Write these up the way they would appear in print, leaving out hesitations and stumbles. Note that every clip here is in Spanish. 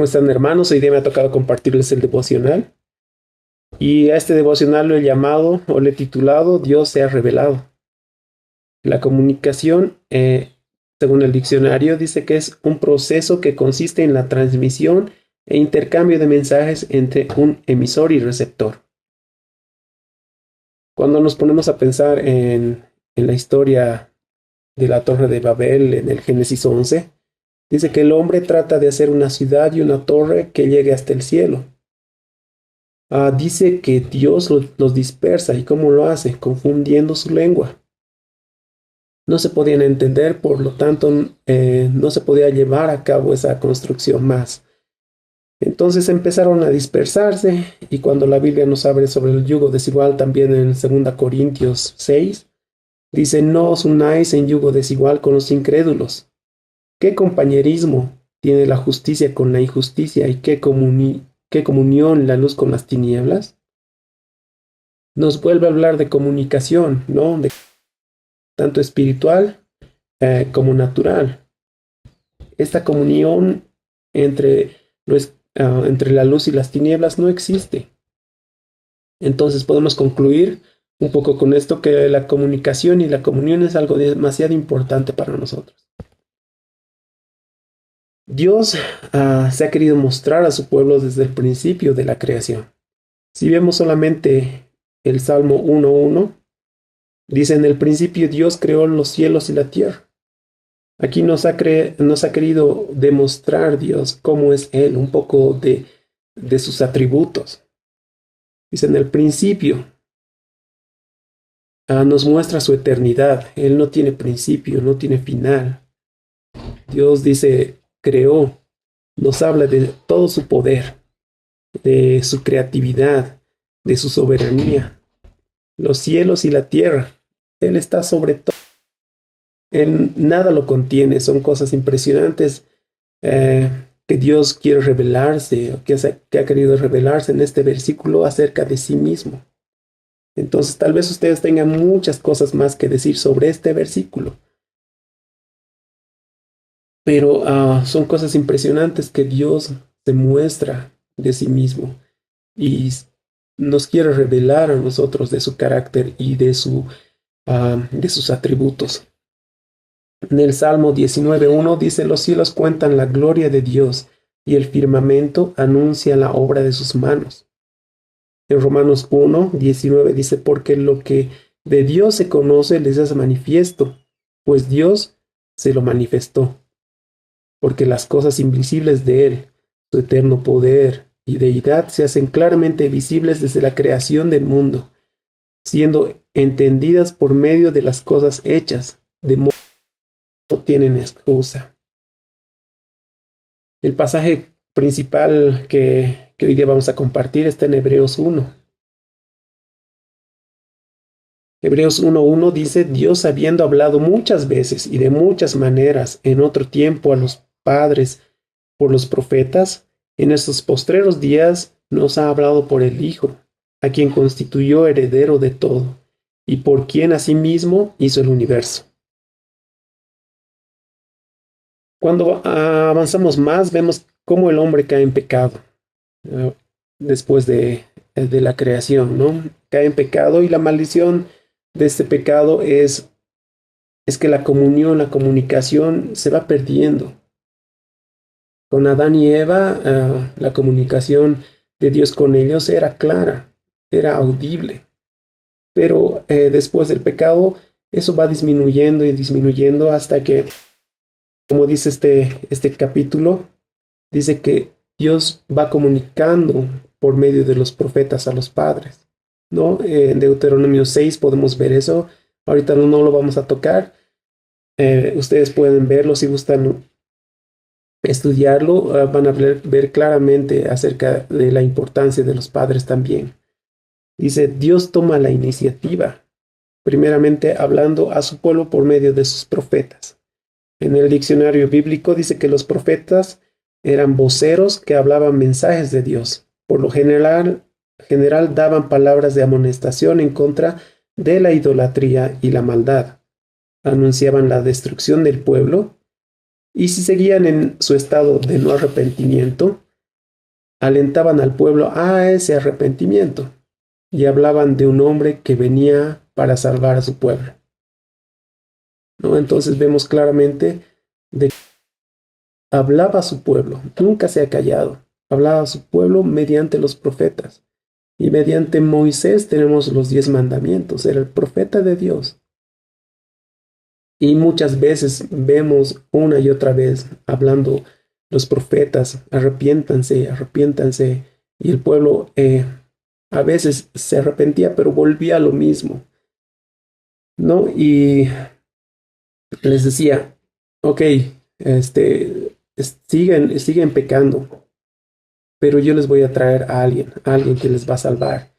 ¿Cómo están, hermanos? Hoy día me ha tocado compartirles el devocional. Y a este devocional lo he llamado o le he titulado Dios se ha revelado. La comunicación, según el diccionario, dice que es un proceso que consiste en la transmisión e intercambio de mensajes entre un emisor y receptor. Cuando nos ponemos a pensar en la historia de la Torre de Babel en el Génesis 11, dice que el hombre trata de hacer una ciudad y una torre que llegue hasta el cielo. Dice que Dios los dispersa. ¿Y cómo lo hace? Confundiendo su lengua. No se podían entender, por lo tanto, no se podía llevar a cabo esa construcción más. Entonces empezaron a dispersarse, y cuando la Biblia nos habla sobre el yugo desigual, también en 2 Corintios 6, dice: no os unáis en yugo desigual con los incrédulos. ¿Qué compañerismo tiene la justicia con la injusticia? ¿Y qué comunión la luz con las tinieblas? Nos vuelve a hablar de comunicación, ¿no? De tanto espiritual como natural. Esta comunión entre la luz y las tinieblas no existe. Entonces podemos concluir un poco con esto, que la comunicación y la comunión es algo demasiado importante para nosotros. Dios se ha querido mostrar a su pueblo desde el principio de la creación. Si vemos solamente el Salmo 1:1, dice: en el principio Dios creó los cielos y la tierra. Aquí nos ha querido demostrar Dios cómo es Él, un poco de sus atributos. Dice: en el principio nos muestra su eternidad. Él no tiene principio, no tiene final. Dios dice, creó, nos habla de todo su poder, de su creatividad, de su soberanía, los cielos y la tierra. Él está sobre todo. Él nada lo contiene. Son cosas impresionantes que Dios quiere revelarse, o que ha querido revelarse en este versículo acerca de sí mismo. Entonces, tal vez ustedes tengan muchas cosas más que decir sobre este versículo, pero son cosas impresionantes que Dios se muestra de sí mismo y nos quiere revelar a nosotros de su carácter y de sus atributos. En el Salmo 19:1 dice: los cielos cuentan la gloria de Dios, y el firmamento anuncia la obra de sus manos. En Romanos 1:19 dice: porque lo que de Dios se conoce les es manifiesto, pues Dios se lo manifestó. Porque las cosas invisibles de Él, su eterno poder y deidad, se hacen claramente visibles desde la creación del mundo, siendo entendidas por medio de las cosas hechas, de modo que no tienen excusa. El pasaje principal que hoy día vamos a compartir está en Hebreos 1. Hebreos 1:1 dice: Dios, habiendo hablado muchas veces y de muchas maneras en otro tiempo a los padres por los profetas, en estos postreros días nos ha hablado por el Hijo, a quien constituyó heredero de todo, y por quien asimismo hizo el universo. Cuando avanzamos más, vemos cómo el hombre cae en pecado después de la creación, ¿no? Cae en pecado, y la maldición de este pecado es que la comunión, la comunicación se va perdiendo. Con Adán y Eva, la comunicación de Dios con ellos era clara, era audible. Pero después del pecado, eso va disminuyendo y disminuyendo hasta que, como dice este capítulo, dice que Dios va comunicando por medio de los profetas a los padres, ¿no? En Deuteronomio 6 podemos ver eso. Ahorita no lo vamos a tocar. Ustedes pueden verlo si gustan estudiarlo. Van a ver claramente acerca de la importancia de los padres también. Dice: Dios toma la iniciativa, primeramente hablando a su pueblo por medio de sus profetas. En el diccionario bíblico dice que los profetas eran voceros que hablaban mensajes de Dios. Por lo general daban palabras de amonestación en contra de la idolatría y la maldad. Anunciaban la destrucción del pueblo, y si seguían en su estado de no arrepentimiento, alentaban al pueblo a ese arrepentimiento y hablaban de un hombre que venía para salvar a su pueblo, ¿no? Entonces vemos claramente de que hablaba a su pueblo, nunca se ha callado, hablaba a su pueblo mediante los profetas. Y mediante Moisés tenemos los 10 mandamientos, era el profeta de Dios. Y muchas veces vemos una y otra vez hablando los profetas, arrepiéntanse, arrepiéntanse. Y el pueblo a veces se arrepentía, pero volvía a lo mismo, ¿no? Y les decía, ok, siguen pecando, pero yo les voy a traer a alguien que les va a salvar.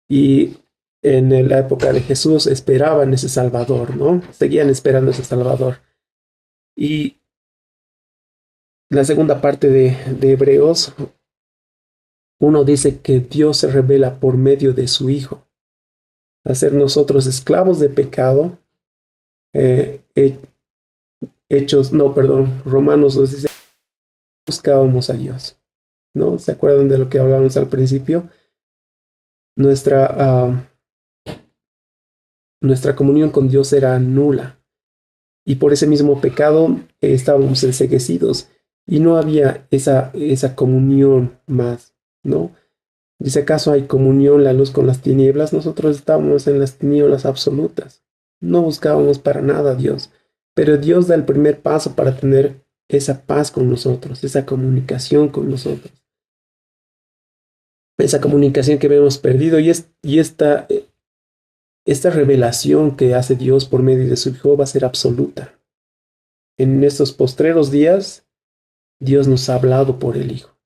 Y en la época de Jesús esperaban ese Salvador, ¿no? Seguían esperando ese Salvador. Y la segunda parte de Hebreos, uno dice que Dios se revela por medio de su Hijo. Hacer nosotros esclavos de pecado, eh, eh, Romanos nos dice, buscábamos a Dios, ¿no? ¿Se acuerdan de lo que hablábamos al principio? Nuestra, nuestra comunión con Dios era nula. Y por ese mismo pecado estábamos enceguecidos y no había esa comunión más, ¿no? Dice, ¿acaso hay comunión la luz con las tinieblas? Nosotros estábamos en las tinieblas absolutas. No buscábamos para nada a Dios, pero Dios da el primer paso para tener esa paz con nosotros, esa comunicación con nosotros. Esa comunicación que habíamos perdido y esta revelación que hace Dios por medio de su Hijo va a ser absoluta. En estos postreros días, Dios nos ha hablado por el Hijo.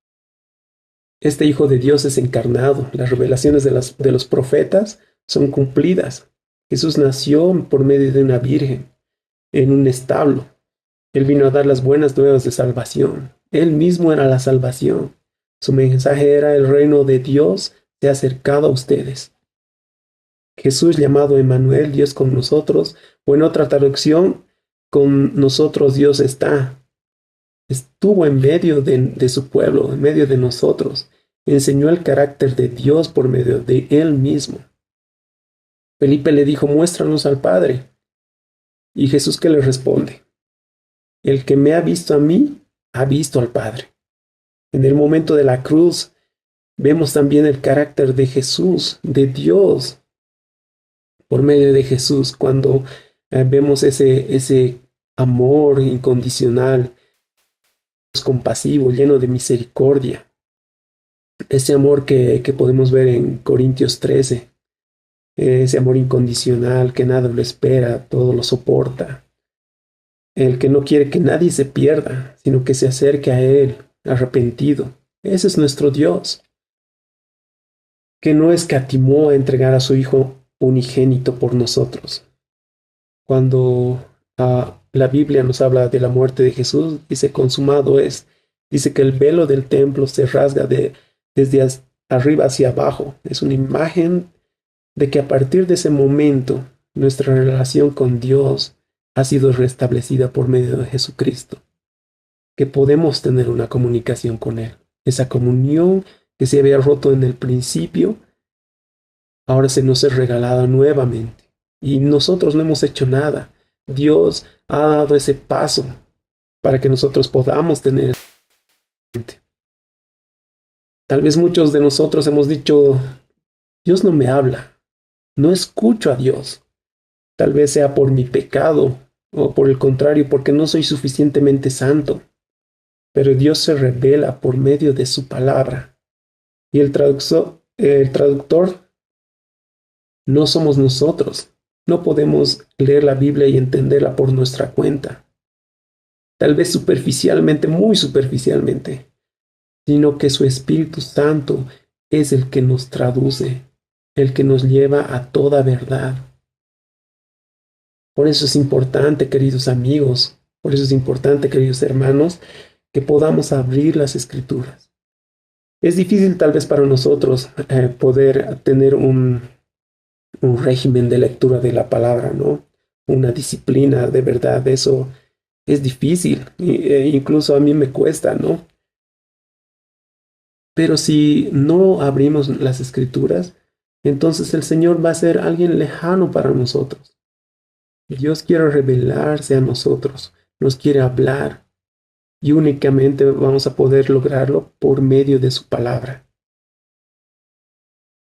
Este Hijo de Dios es encarnado. Las revelaciones de los profetas son cumplidas. Jesús nació por medio de una virgen en un establo. Él vino a dar las buenas nuevas de salvación. Él mismo era la salvación. Su mensaje era: el reino de Dios se ha acercado a ustedes. Jesús, llamado Emmanuel, Dios con nosotros, o en otra traducción, con nosotros Dios está. Estuvo en medio de su pueblo, en medio de nosotros. Enseñó el carácter de Dios por medio de él mismo. Felipe le dijo, muéstranos al Padre. Y Jesús, ¿qué le responde? El que me ha visto a mí, ha visto al Padre. En el momento de la cruz, vemos también el carácter de Jesús, de Dios, por medio de Jesús, cuando vemos ese amor incondicional, compasivo, lleno de misericordia. Ese amor que podemos ver en Corintios 13, ese amor incondicional que nada lo espera, todo lo soporta. El que no quiere que nadie se pierda, sino que se acerque a Él, arrepentido. Ese es nuestro Dios, que no escatimó a entregar a su Hijo unigénito por nosotros. Cuando la Biblia nos habla de la muerte de Jesús, dice consumado es. Dice que el velo del templo se rasga desde arriba hacia abajo. Es una imagen de que a partir de ese momento nuestra relación con Dios ha sido restablecida por medio de Jesucristo, que podemos tener una comunicación con Él. Esa comunión que se había roto en el principio, ahora se nos es regalada nuevamente. Y nosotros no hemos hecho nada. Dios ha dado ese paso para que nosotros podamos tener. Tal vez muchos de nosotros hemos dicho, Dios no me habla, no escucho a Dios. Tal vez sea por mi pecado o por el contrario, porque no soy suficientemente santo. Pero Dios se revela por medio de su palabra. Y el traductor no somos nosotros. No podemos leer la Biblia y entenderla por nuestra cuenta. Tal vez superficialmente, muy superficialmente, sino que su Espíritu Santo es el que nos traduce, el que nos lleva a toda verdad. Por eso es importante, queridos amigos, por eso es importante, queridos hermanos, que podamos abrir las Escrituras. Es difícil tal vez para nosotros poder tener un régimen de lectura de la palabra, ¿no? Una disciplina de verdad, eso es difícil, incluso a mí me cuesta, ¿no? Pero si no abrimos las escrituras, entonces el Señor va a ser alguien lejano para nosotros. Dios quiere revelarse a nosotros, nos quiere hablar y únicamente vamos a poder lograrlo por medio de su palabra.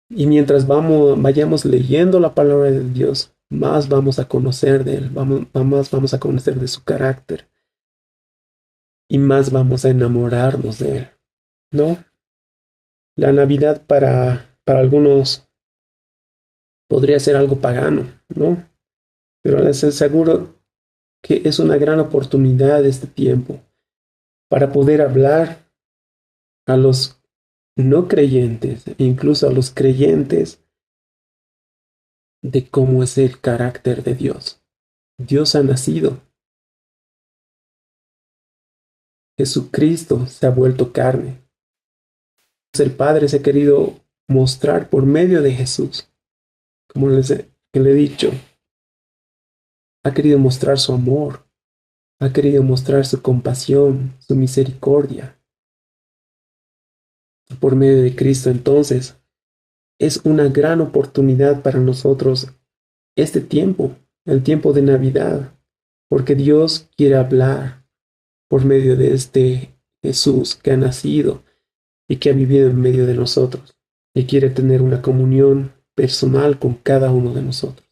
Y mientras vayamos leyendo la palabra de Dios, más vamos a conocer de Él, más vamos a conocer de su carácter y más vamos a enamorarnos de Él, ¿no? La Navidad para algunos podría ser algo pagano, ¿no? Pero les aseguro que es una gran oportunidad este tiempo para poder hablar a los no creyentes e incluso a los creyentes de cómo es el carácter de Dios. Dios ha nacido. Jesucristo se ha vuelto carne. El Padre se ha querido mostrar por medio de Jesús. Como le he dicho, ha querido mostrar su amor, ha querido mostrar su compasión, su misericordia. Por medio de Cristo, entonces, es una gran oportunidad para nosotros este tiempo, el tiempo de Navidad, porque Dios quiere hablar por medio de este Jesús que ha nacido y que ha vivido en medio de nosotros y quiere tener una comunión personal con cada uno de nosotros.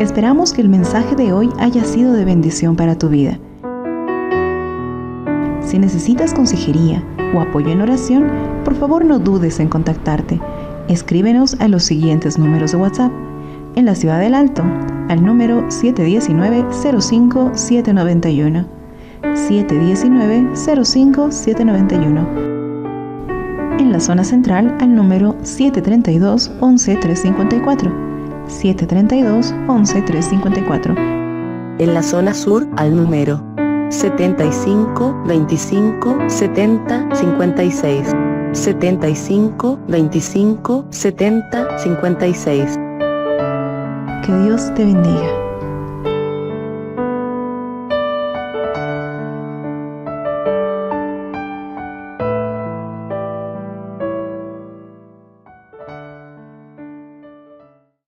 Esperamos que el mensaje de hoy haya sido de bendición para tu vida. Si necesitas consejería o apoyo en oración, por favor no dudes en contactarte. Escríbenos a los siguientes números de WhatsApp. En la Ciudad del Alto, al número 719-05-791. 719-05-791. En la zona central, al número 732-11-354. 732-11-354. En la zona sur, al número 75 25 70 56. 75 25 70 56. Que Dios te bendiga.